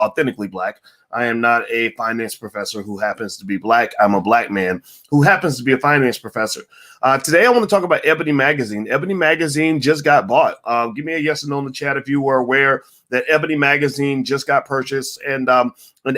authentically black. I am not a finance professor who happens to be black. I'm a black man who happens to be a finance professor. Today, I want to talk about Ebony Magazine. Ebony Magazine just got bought. Give me a yes or no in the chat if you were aware that Ebony Magazine just got purchased, and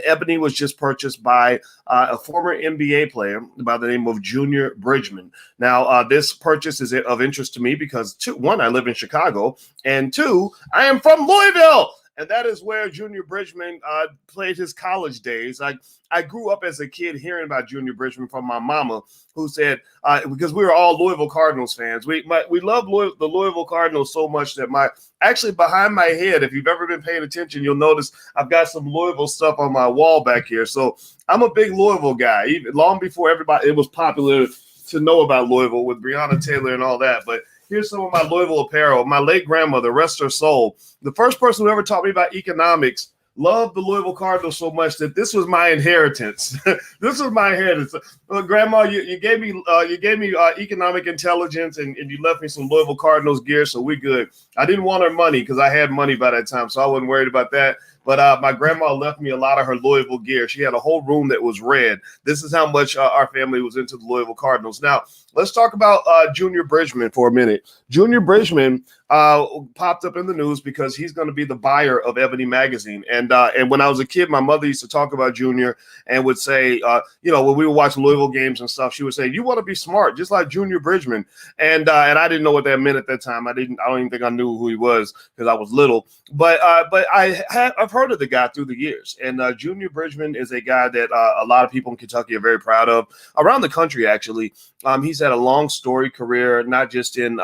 Ebony was just purchased by a former NBA player by the name of Junior Bridgman. Now, this purchase is of interest to me because, one, I live in Chicago, and two, I am from Louisville. And that is where Junior Bridgman played his college days. I grew up as a kid hearing about Junior Bridgman from my mama, who said, because we were all Louisville Cardinals fans. We love the Louisville Cardinals so much that actually behind my head, if you've ever been paying attention, you'll notice I've got some Louisville stuff on my wall back here. So I'm a big Louisville guy, even long before it was popular to know about Louisville with Breonna Taylor and all that. But here's some of my Louisville apparel. My late grandmother, rest her soul, the first person who ever taught me about economics, loved the Louisville Cardinals so much that this was my inheritance. This was my inheritance. Grandma, you gave me economic intelligence, and you left me some Louisville Cardinals gear, so we good. I didn't want her money because I had money by that time, so I wasn't worried about that. But my grandma left me a lot of her Louisville gear. She had a whole room that was red. This is how much our family was into the Louisville Cardinals. Now, let's talk about Junior Bridgman for a minute. Junior Bridgman popped up in the news because he's going to be the buyer of Ebony Magazine. And when I was a kid, my mother used to talk about Junior and would say, when we would watch Louisville games and stuff, she would say, "You want to be smart, just like Junior Bridgman." And I didn't know what that meant at that time. I don't even think I knew who he was because I was little. But I've heard of the guy through the years. And Junior Bridgman is a guy that a lot of people in Kentucky are very proud of, around the country, actually. He's had a long storied career, not just in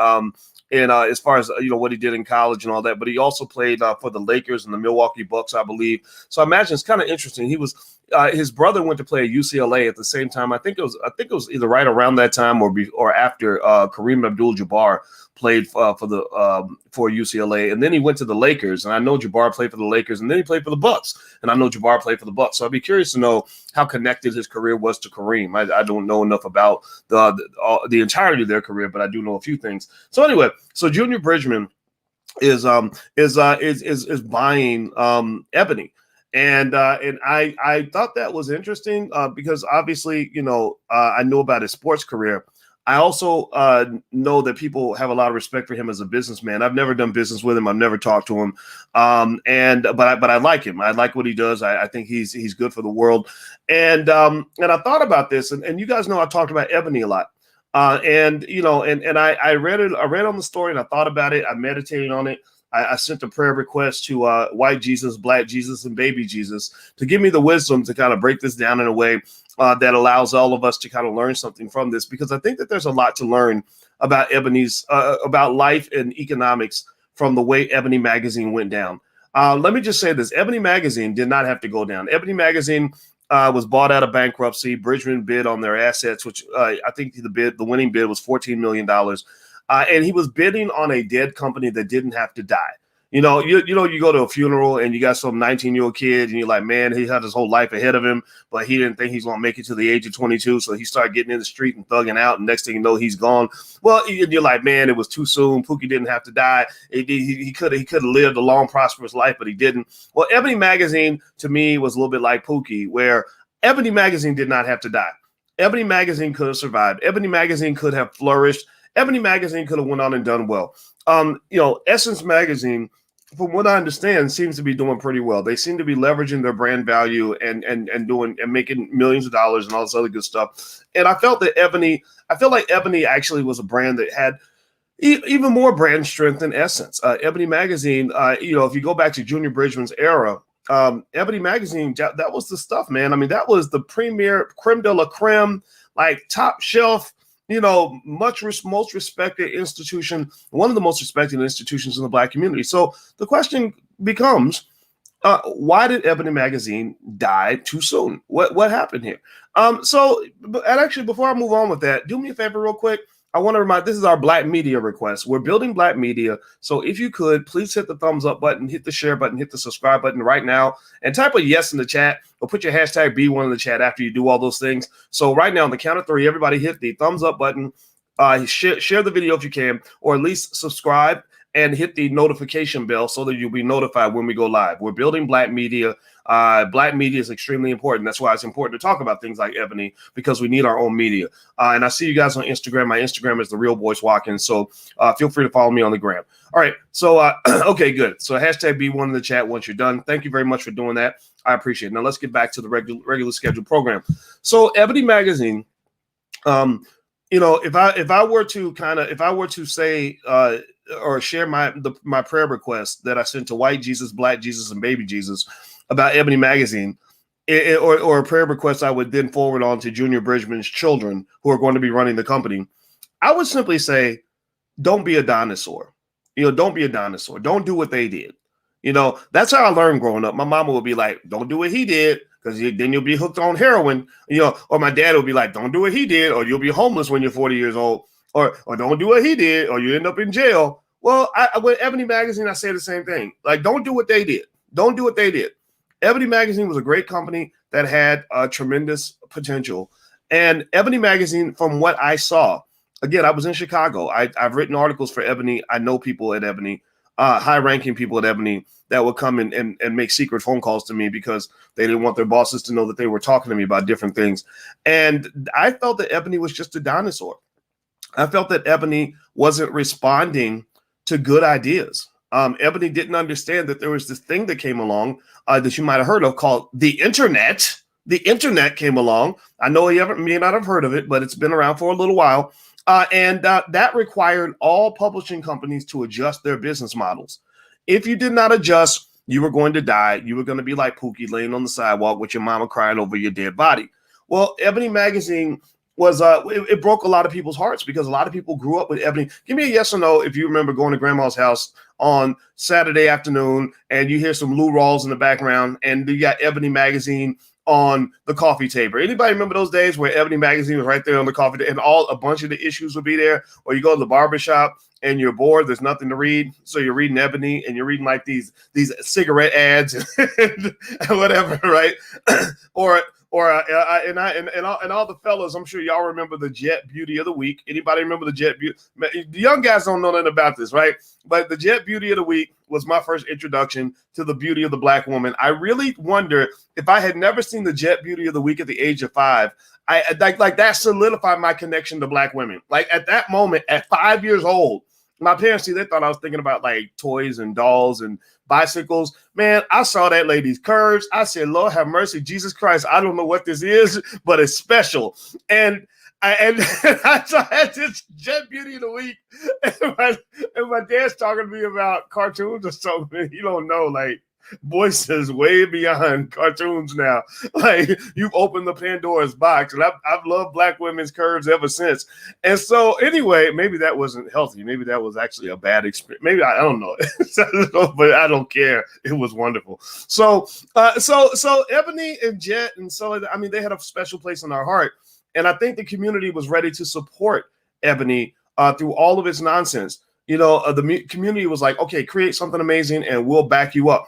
as far as what he did in college and all that, but he also played for the Lakers and the Milwaukee Bucks, I believe. So I imagine it's kind of interesting. He was his brother went to play at UCLA at the same time. I think it was either right around that time or after Kareem Abdul-Jabbar played for UCLA, and then he went to the Lakers. And I know Jabbar played for the Lakers, and then he played for the Bucks, and I know Jabbar played for the Bucks. So I'd be curious to know how connected his career was to Kareem. I don't know enough about the entirety of their career, but I do know a few things. So anyway, so Junior Bridgman is buying Ebony. And I thought that was interesting because obviously, I know about his sports career. I also know that people have a lot of respect for him as a businessman. I've never done business with him. I've never talked to him. But I like him. I like what he does. I think he's good for the world. And I thought about this, and you guys know I talked about Ebony a lot. I read it. I read on the story, and I thought about it. I meditated on it. I sent a prayer request to white Jesus, black Jesus, and baby Jesus to give me the wisdom to kind of break this down in a way that allows all of us to kind of learn something from this, because I think that there's a lot to learn about about life and economics from the way Ebony Magazine went down. Let me just say this. Ebony Magazine did not have to go down. Ebony Magazine was bought out of bankruptcy. Bridgman bid on their assets, which I think the winning bid was $14 million. And he was bidding on a dead company that didn't have to die. You go to a funeral and you got some 19-year-old kid and you're like, man, he had his whole life ahead of him, but he didn't think he's going to make it to the age of 22. So he started getting in the street and thugging out. And next thing you know, he's gone. Well, you're like, man, it was too soon. Pookie didn't have to die. He could have lived a long, prosperous life, but he didn't. Well, Ebony Magazine to me was a little bit like Pookie, where Ebony Magazine did not have to die. Ebony Magazine could have survived. Ebony Magazine could have flourished. Ebony Magazine could have went on and done well. Essence Magazine, from what I understand, seems to be doing pretty well. They seem to be leveraging their brand value and making millions of dollars and all this other good stuff. And I felt like Ebony actually was a brand that had even more brand strength than Essence. Ebony Magazine, if you go back to Junior Bridgman's era, Ebony Magazine, that was the stuff, man. I mean, that was the premier creme de la creme, like top shelf, most respected institution, one of the most respected institutions in the Black community. So the question becomes, why did Ebony Magazine die too soon? What happened here? Actually, before I move on with that, do me a favor real quick. I want to remind, this is our Black media request. We're building Black media. So if you could, please hit the thumbs up button, hit the share button, hit the subscribe button right now, and type a yes in the chat, or put your hashtag B1 in the chat after you do all those things. So right now, on the count of 3, everybody hit the thumbs up button, share the video if you can, or at least subscribe and hit the notification bell so that you'll be notified when we go live. We're building Black media. Black media is extremely important. That's why it's important to talk about things like Ebony, because we need our own media. And I see you guys on Instagram. My Instagram is The Real Boyce Watkins. So feel free to follow me on the gram. All right. So, okay, good. So hashtag B1 in the chat once you're done. Thank you very much for doing that. I appreciate it. Now let's get back to the regular scheduled program. So Ebony Magazine, if I were to say or share my prayer request that I sent to White Jesus, Black Jesus, and Baby Jesus about Ebony Magazine, or a prayer request I would then forward on to Junior Bridgman's children who are going to be running the company, I would simply say, don't be a dinosaur. Don't be a dinosaur. Don't do what they did. That's how I learned growing up. My mama would be like, don't do what he did, because then you'll be hooked on heroin, or my dad would be like, don't do what he did, or you'll be homeless when you're 40 years old, or don't do what he did, or you end up in jail. Well, with Ebony Magazine, I say the same thing. Like, don't do what they did. Don't do what they did. Ebony Magazine was a great company that had tremendous potential. And Ebony Magazine, from what I saw, again, I was in Chicago. I've written articles for Ebony. I know people at Ebony, high-ranking people at Ebony that would come and make secret phone calls to me because they didn't want their bosses to know that they were talking to me about different things. And I felt that Ebony was just a dinosaur. I felt that Ebony wasn't responding to good ideas. Ebony didn't understand that there was this thing that came along that you might have heard of called the internet. The internet came along. I know you may not have heard of it, but it's been around for a little while. And that required all publishing companies to adjust their business models. If you did not adjust, you were going to die. You were going to be like Pookie laying on the sidewalk with your mama crying over your dead body. Well, Ebony Magazine was it broke a lot of people's hearts because a lot of people grew up with Ebony. Give me a yes or no if you remember going to grandma's house on Saturday afternoon and you hear some Lou Rawls in the background and you got Ebony Magazine on the coffee table. Anybody remember those days where Ebony Magazine was right there on the coffee table and a bunch of the issues would be there? Or you go to the barbershop and you're bored, there's nothing to read, so you're reading Ebony and you're reading like these cigarette ads and whatever, right? And all the fellas, I'm sure y'all remember the Jet Beauty of the Week. Anybody remember the Jet Beauty? The young guys don't know nothing about this, right? But the Jet Beauty of the Week was my first introduction to the beauty of the Black woman. I really wonder if I had never seen the Jet Beauty of the Week at the age of 5, I like that solidified my connection to Black women. Like at that moment, at 5 years old, my parents, they thought I was thinking about like toys and dolls and bicycles. Man, I saw that lady's curves. I said, Lord have mercy, Jesus Christ. I don't know what this is, but it's special. And I had this Jet Beauty of the Week. And my dad's talking to me about cartoons or something. You don't know, like, Boyce is way beyond cartoons now. Like, you've opened the Pandora's box, and I've loved Black women's curves ever since. And so, anyway, maybe that wasn't healthy. Maybe that was actually a bad experience. Maybe I don't know, but I don't care. It was wonderful. So Ebony and Jet and so they had a special place in our heart, and I think the community was ready to support Ebony through all of its nonsense. The community was like, okay, create something amazing, and we'll back you up.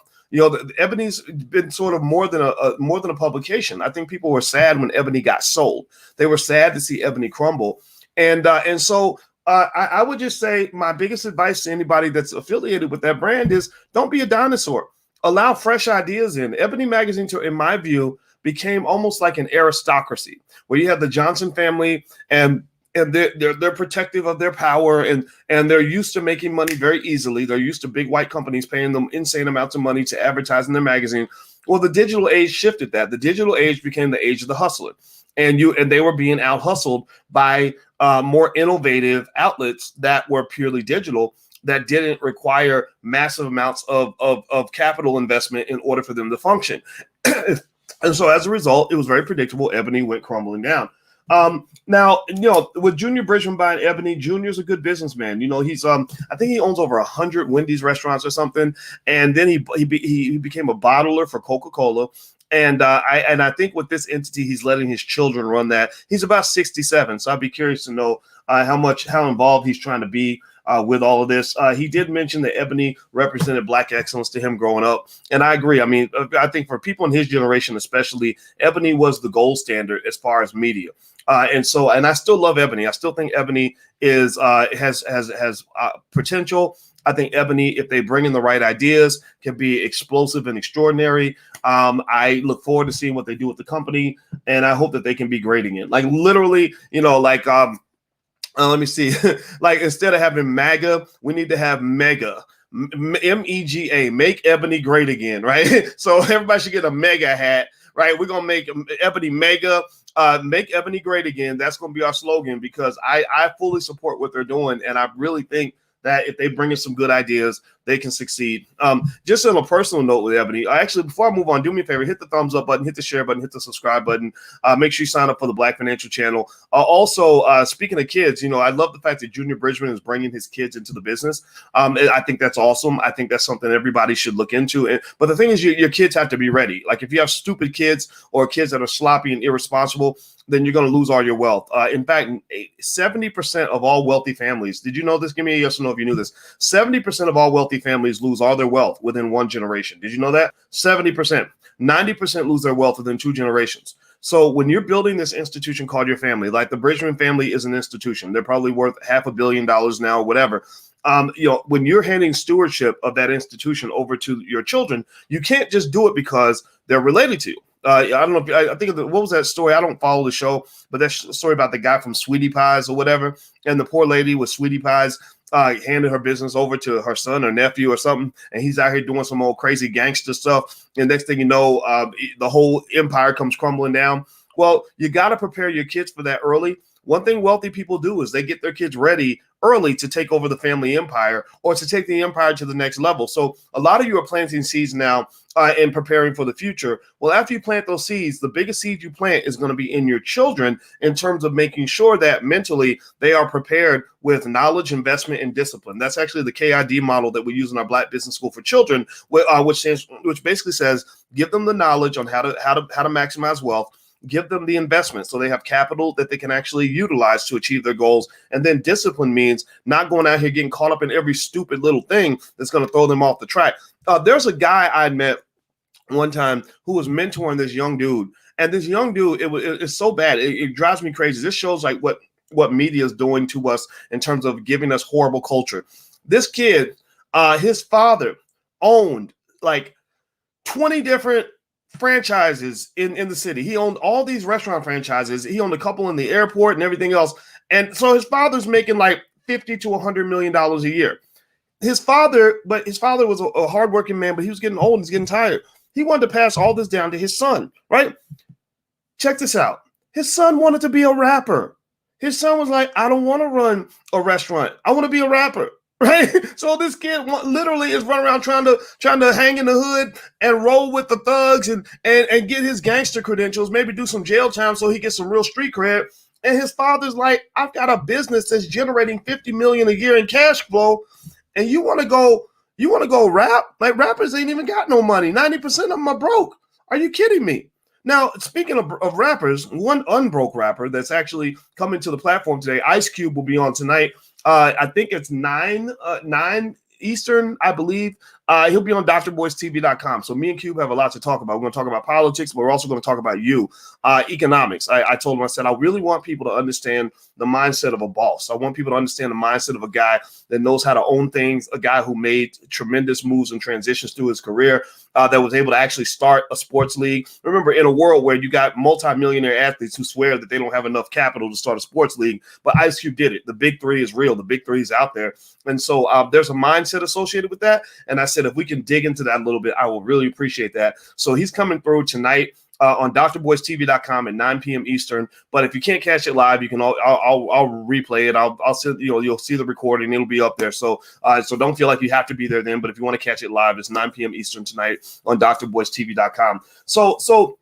Ebony's been sort of more than a publication. I think people were sad when Ebony got sold. They were sad to see Ebony crumble. And so I would just say my biggest advice to anybody that's affiliated with that brand is don't be a dinosaur. Allow fresh ideas in. Ebony Magazine, in my view, became almost like an aristocracy where you have the Johnson family and they're protective of their power and they're used to making money very easily. They're used to big white companies paying them insane amounts of money to advertise in their magazine. Well, the digital age shifted that. The digital age became the age of the hustler, and they were being out hustled by more innovative outlets that were purely digital that didn't require massive amounts of capital investment in order for them to function. And so as a result, it was very predictable. Ebony went crumbling down. Now, with Junior Bridgman buying Ebony, Junior's a good businessman. He's I think he owns over 100 Wendy's restaurants or something. And then he became a bottler for Coca-Cola. And I think with this entity, he's letting his children run that. He's about 67. So I'd be curious to know how involved he's trying to be with all of this. He did mention that Ebony represented Black excellence to him growing up. And I agree. I mean, I think for people in his generation, especially, Ebony was the gold standard as far as media. And I still love Ebony. I still think Ebony has potential. I think Ebony, if they bring in the right ideas, can be explosive and extraordinary. I look forward to seeing what they do with the company, and I hope that they can be great again. Like literally, let me see. Like instead of having MAGA, we need to have MEGA. MEGA, make Ebony great again, right? So everybody should get a mega hat, right? We're gonna make Ebony mega, make Ebony great again. That's gonna be our slogan, because I fully support what they're doing, and I really think that if they bring in some good ideas, they can succeed. Just on a personal note with Ebony, actually, before I move on, do me a favor, hit the thumbs up button, hit the share button, hit the subscribe button. Make sure you sign up for the Black Financial Channel. Also, speaking of kids, I love the fact that Junior Bridgman is bringing his kids into the business. I think that's awesome. I think that's something everybody should look into. But the thing is, your kids have to be ready. Like if you have stupid kids or kids that are sloppy and irresponsible, then you're going to lose all your wealth. In fact, 70% of all wealthy families, did you know this? Give me a yes or no if you knew this. 70% of all wealthy families lose all their wealth within one generation. Did you know that? 70%. 90% lose their wealth within 2 generations. So when you're building this institution called your family, like the Bridgman family is an institution. They're probably worth $500 million now, whatever. When you're handing stewardship of that institution over to your children, you can't just do it because they're related to you. I don't know. I think what was that story? I don't follow the show, but that story about the guy from Sweetie Pies or whatever, and the poor lady with Sweetie Pies handed her business over to her son or nephew or something, and he's out here doing some old crazy gangster stuff. And next thing you know, the whole empire comes crumbling down. Well, you got to prepare your kids for that early. One thing wealthy people do is they get their kids ready early to take over the family empire or to take the empire to the next level. So a lot of you are planting seeds now and preparing for the future. Well, after you plant those seeds, the biggest seed you plant is going to be in your children in terms of making sure that mentally they are prepared with knowledge, investment, and discipline. That's actually the KID model that we use in our Black Business School for Children, which basically says give them the knowledge on how to maximize wealth. Give them the investment so they have capital that they can actually utilize to achieve their goals. And then discipline means not going out here getting caught up in every stupid little thing that's going to throw them off the track. There's a guy I met one time who was mentoring this young dude. And this young dude, it's so bad. It drives me crazy. This shows like what media is doing to us in terms of giving us horrible culture. This kid, his father owned like 20 different franchises in the city. He owned all these restaurant franchises. He owned a couple in the airport and everything else. And so his father's making like $50 to $100 million a year. His father was a hardworking man, but he was getting old and he's getting tired. He wanted to pass all this down to his son, right? Check this out. His son wanted to be a rapper. His son was like, I don't want to run a restaurant. I want to be a rapper. Right. So this kid literally is running around trying to hang in the hood and roll with the thugs and get his gangster credentials, maybe do some jail time so he gets some real street cred. And his father's like, I've got a business that's generating $50 million a year in cash flow. And you want to go rap? Like rappers ain't even got no money. 90% of them are broke. Are you kidding me? Now, speaking of rappers, one unbroke rapper that's actually coming to the platform today, Ice Cube, will be on tonight. I think it's 9 Eastern, I believe. He'll be on drboycetv.com. So me and Cube have a lot to talk about. We're going to talk about politics, but we're also going to talk about economics. I told him, I said, I really want people to understand the mindset of a boss. I want people to understand the mindset of a guy that knows how to own things, a guy who made tremendous moves and transitions through his career, that was able to actually start a sports league. Remember, in a world where you got multimillionaire athletes who swear that they don't have enough capital to start a sports league, but Ice Cube did it. The big three is real. The big three is out there. And so there's a mindset associated with that. And I said, if we can dig into that a little bit, I will really appreciate that. So he's coming through tonight on drboycetv.com at 9 p.m. Eastern. But if you can't catch it live, you can. I'll replay it. I'll send, you'll see the recording. It'll be up there. So don't feel like you have to be there then. But if you want to catch it live, it's 9 p.m. Eastern tonight on drboycetv.com. So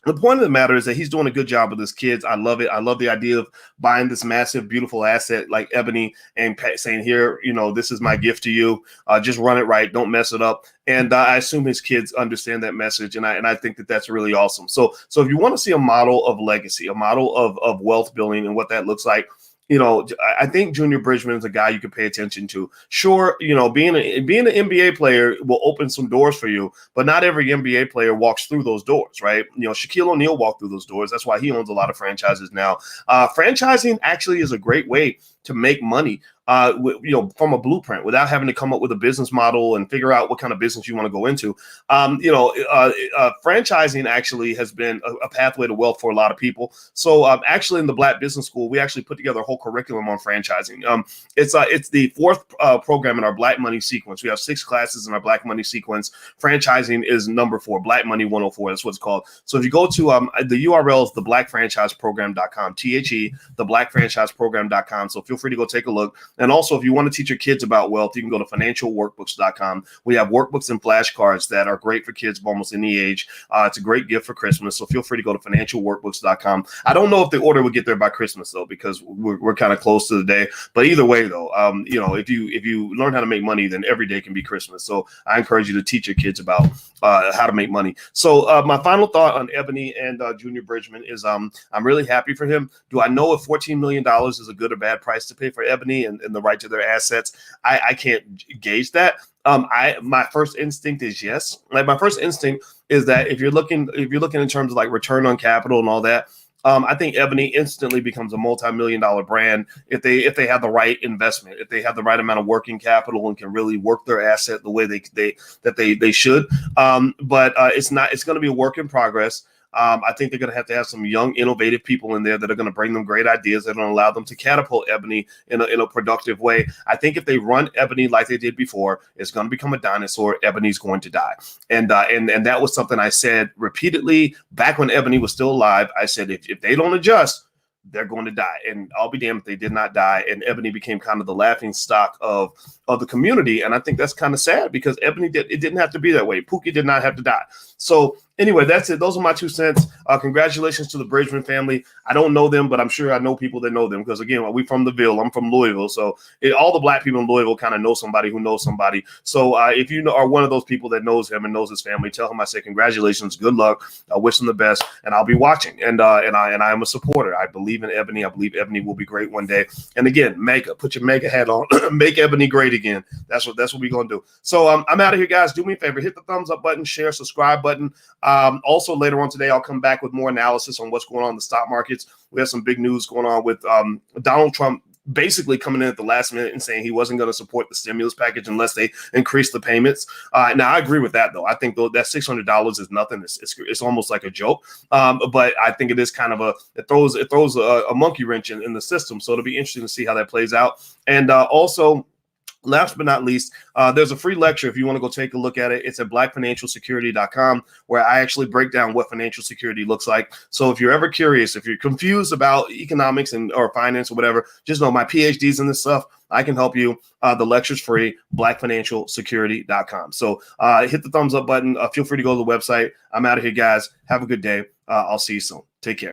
the point of the matter is that he's doing a good job with his kids. I love it. I love the idea of buying this massive, beautiful asset like Ebony and saying, here, this is my gift to you. Just run it right. Don't mess it up. And I assume his kids understand that message. And I think that that's really awesome. So if you want to see a model of legacy, a model of wealth building and what that looks like, I think Junior Bridgman is a guy you can pay attention to. Sure, being an NBA player will open some doors for you, but not every NBA player walks through those doors, right? Shaquille O'Neal walked through those doors. That's why he owns a lot of franchises now. Franchising actually is a great way to make money. from a blueprint without having to come up with a business model and figure out what kind of business you want to go into. Franchising actually has been a pathway to wealth for a lot of people. So actually in the Black Business School, we actually put together a whole curriculum on franchising. It's the fourth program in our Black Money sequence. We have 6 classes in our Black Money sequence. Franchising is number 4, Black Money 104. That's what it's called. So if you go to the URL is theblackfranchiseprogram.com, theblackfranchiseprogram.com. So feel free to go take a look. And also, if you want to teach your kids about wealth, you can go to financialworkbooks.com. We have workbooks and flashcards that are great for kids of almost any age. It's a great gift for Christmas. So feel free to go to financialworkbooks.com. I don't know if the order will get there by Christmas though, because we're kind of close to the day. But either way though, if you learn how to make money, then every day can be Christmas. So I encourage you to teach your kids about how to make money. So my final thought on Ebony and Junior Bridgman is I'm really happy for him. Do I know if $14 million is a good or bad price to pay for Ebony and the right to their assets? I can't gauge that. My first instinct is yes. Like my first instinct is that if you're looking in terms of like return on capital and all that, I think Ebony instantly becomes a multi-million-dollar brand if they have the right investment, if they have the right amount of working capital and can really work their asset the way they should. But it's going to be a work in progress. I think they're going to have some young, innovative people in there that are going to bring them great ideas that are going to allow them to catapult Ebony in a productive way. I think if they run Ebony like they did before, it's going to become a dinosaur. Ebony's going to die. And that was something I said repeatedly back when Ebony was still alive. I said, if they don't adjust, they're going to die. And I'll be damned if they did not die. And Ebony became kind of the laughing stock of the community. And I think that's kind of sad because Ebony didn't have to be that way. Pookie did not have to die. So anyway, that's it. Those are my 2 cents. Congratulations to the Bridgman family. I don't know them, but I'm sure I know people that know them because, again, we from the Ville. I'm from Louisville. So all the Black people in Louisville kind of know somebody who knows somebody. So if you are one of those people that knows him and knows his family, tell him I say congratulations, good luck. I wish him the best, and I'll be watching. And I am a supporter. I believe in Ebony. I believe Ebony will be great one day. And again, put your mega hat on. Make Ebony great again. That's what we're going to do. So I'm out of here, guys. Do me a favor. Hit the thumbs up button, share, subscribe button. Also, later on today, I'll come back with more analysis on what's going on in the stock markets. We have some big news going on with Donald Trump basically coming in at the last minute and saying he wasn't going to support the stimulus package unless they increase the payments. Now, I agree with that, though. I think that $600 is nothing. It's almost like a joke. But I think it is kind of it throws a monkey wrench in the system. So it'll be interesting to see how that plays out. And also, last but not least, there's a free lecture if you want to go take a look at it. It's at blackfinancialsecurity.com, where I actually break down what financial security looks like. So if you're ever curious, if you're confused about economics or finance or whatever, just know my PhD's in this stuff. I can help you. The lecture's free, blackfinancialsecurity.com. So hit the thumbs up button. Feel free to go to the website. I'm out of here, guys. Have a good day. I'll see you soon. Take care.